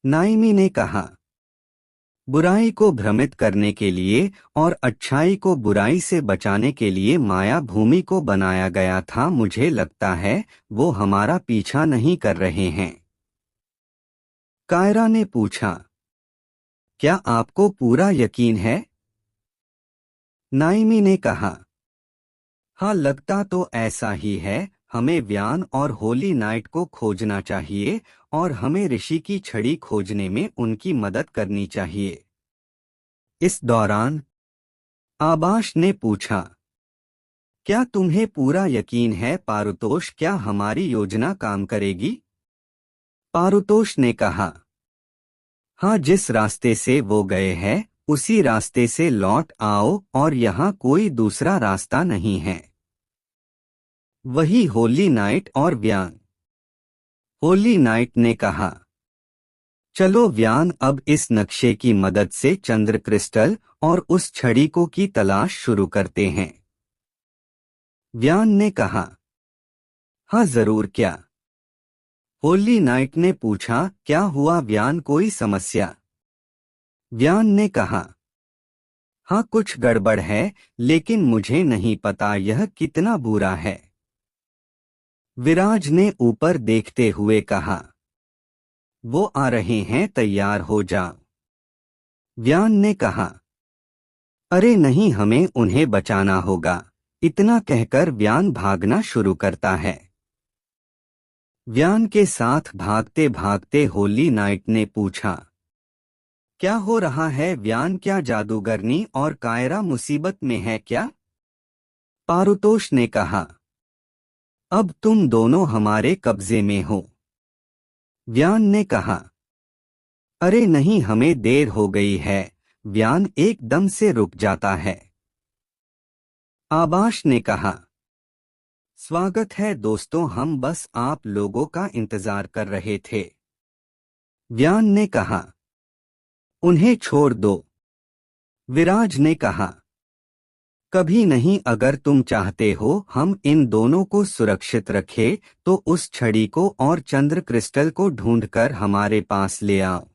नाइमी ने कहा, बुराई को भ्रमित करने के लिए और अच्छाई को बुराई से बचाने के लिए माया भूमि को बनाया गया था। मुझे लगता है वो हमारा पीछा नहीं कर रहे हैं। कायरा ने पूछा, क्या आपको पूरा यकीन है? नाइमी ने कहा, हाँ, लगता तो ऐसा ही है। हमें व्यान और होली नाइट को खोजना चाहिए और हमें ऋषि की छड़ी खोजने में उनकी मदद करनी चाहिए। इस दौरान आबाश ने पूछा, क्या तुम्हें पूरा यकीन है पारुतोष, क्या हमारी योजना काम करेगी? पारुतोष ने कहा, हाँ, जिस रास्ते से वो गए हैं उसी रास्ते से लौट आओ और यहाँ कोई दूसरा रास्ता नहीं है। वही होली नाइट और व्यान। होली नाइट ने कहा, चलो व्यान, अब इस नक्शे की मदद से चंद्र क्रिस्टल और उस छड़ी को की तलाश शुरू करते हैं। व्यान ने कहा, हाँ जरूर। क्या? होली नाइट ने पूछा, क्या हुआ व्यान, कोई समस्या? व्यान ने कहा, हाँ, कुछ गड़बड़ है, लेकिन मुझे नहीं पता यह कितना बुरा है। विराज ने ऊपर देखते हुए कहा, वो आ रहे हैं, तैयार हो जाओ। व्यान ने कहा, अरे नहीं, हमें उन्हें बचाना होगा। इतना कहकर व्यान भागना शुरू करता है। व्यान के साथ भागते भागते होली नाइट ने पूछा, क्या हो रहा है व्यान, क्या जादूगरनी और कायरा मुसीबत में है क्या? पारुतोष ने कहा, अब तुम दोनों हमारे कब्जे में हो। व्यान ने कहा, अरे नहीं, हमें देर हो गई है। व्यान एकदम से रुक जाता है। आबाश ने कहा, स्वागत है दोस्तों, हम बस आप लोगों का इंतजार कर रहे थे। व्यान ने कहा, उन्हें छोड़ दो। विराज ने कहा, कभी नहीं, अगर तुम चाहते हो हम इन दोनों को सुरक्षित रखें तो उस छड़ी को और चंद्र क्रिस्टल को ढूंढकर हमारे पास ले आओ।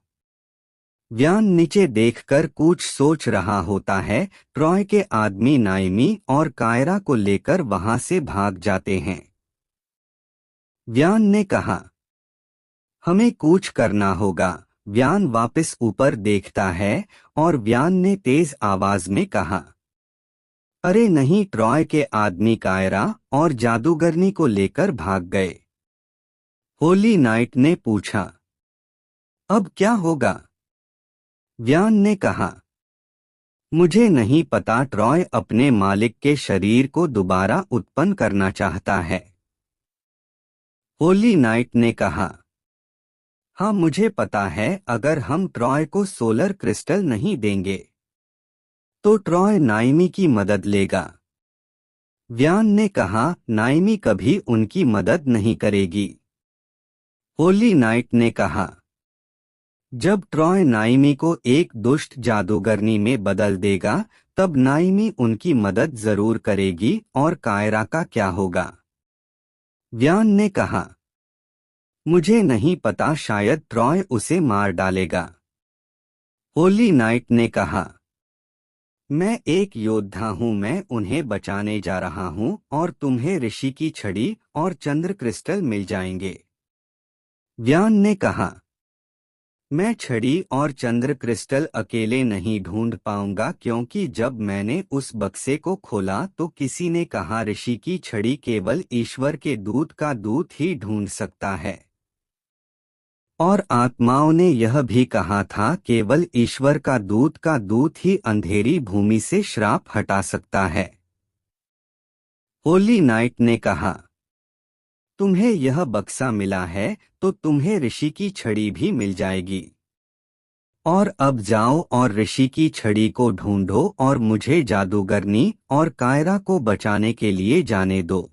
व्यान नीचे देखकर कुछ सोच रहा होता है। ट्रॉय के आदमी नाइमी और कायरा को लेकर वहां से भाग जाते हैं। व्यान ने कहा, हमें कूच करना होगा। व्यान वापस ऊपर देखता है और व्यान ने तेज आवाज में कहा, अरे नहीं, ट्रॉय के आदमी कायरा और जादूगरनी को लेकर भाग गए। होली नाइट ने पूछा, अब क्या होगा? व्यान ने कहा, मुझे नहीं पता, ट्रॉय अपने मालिक के शरीर को दोबारा उत्पन्न करना चाहता है। होली नाइट ने कहा, हाँ, मुझे पता है, अगर हम ट्रॉय को सोलर क्रिस्टल नहीं देंगे तो ट्रॉय नाइमी की मदद लेगा। व्यान ने कहा, नाइमी कभी उनकी मदद नहीं करेगी। होली नाइट ने कहा, जब ट्रॉय नाइमी को एक दुष्ट जादूगरनी में बदल देगा तब नाइमी उनकी मदद जरूर करेगी। और कायरा का क्या होगा? व्यान ने कहा, मुझे नहीं पता, शायद ट्रॉय उसे मार डालेगा। होली नाइट ने कहा, मैं एक योद्धा हूं, मैं उन्हें बचाने जा रहा हूं और तुम्हें ऋषि की छड़ी और चंद्र क्रिस्टल मिल जाएंगे। व्यान ने कहा, मैं छड़ी और चंद्र क्रिस्टल अकेले नहीं ढूंढ पाऊंगा, क्योंकि जब मैंने उस बक्से को खोला तो किसी ने कहा ऋषि की छड़ी केवल ईश्वर के दूत का दूत ही ढूंढ सकता है। और आत्माओं ने यह भी कहा था केवल ईश्वर का दूत ही अंधेरी भूमि से श्राप हटा सकता है। होली नाइट ने कहा, तुम्हें यह बक्सा मिला है तो तुम्हें ऋषि की छड़ी भी मिल जाएगी। और अब जाओ और ऋषि की छड़ी को ढूंढो और मुझे जादूगरनी और कायरा को बचाने के लिए जाने दो।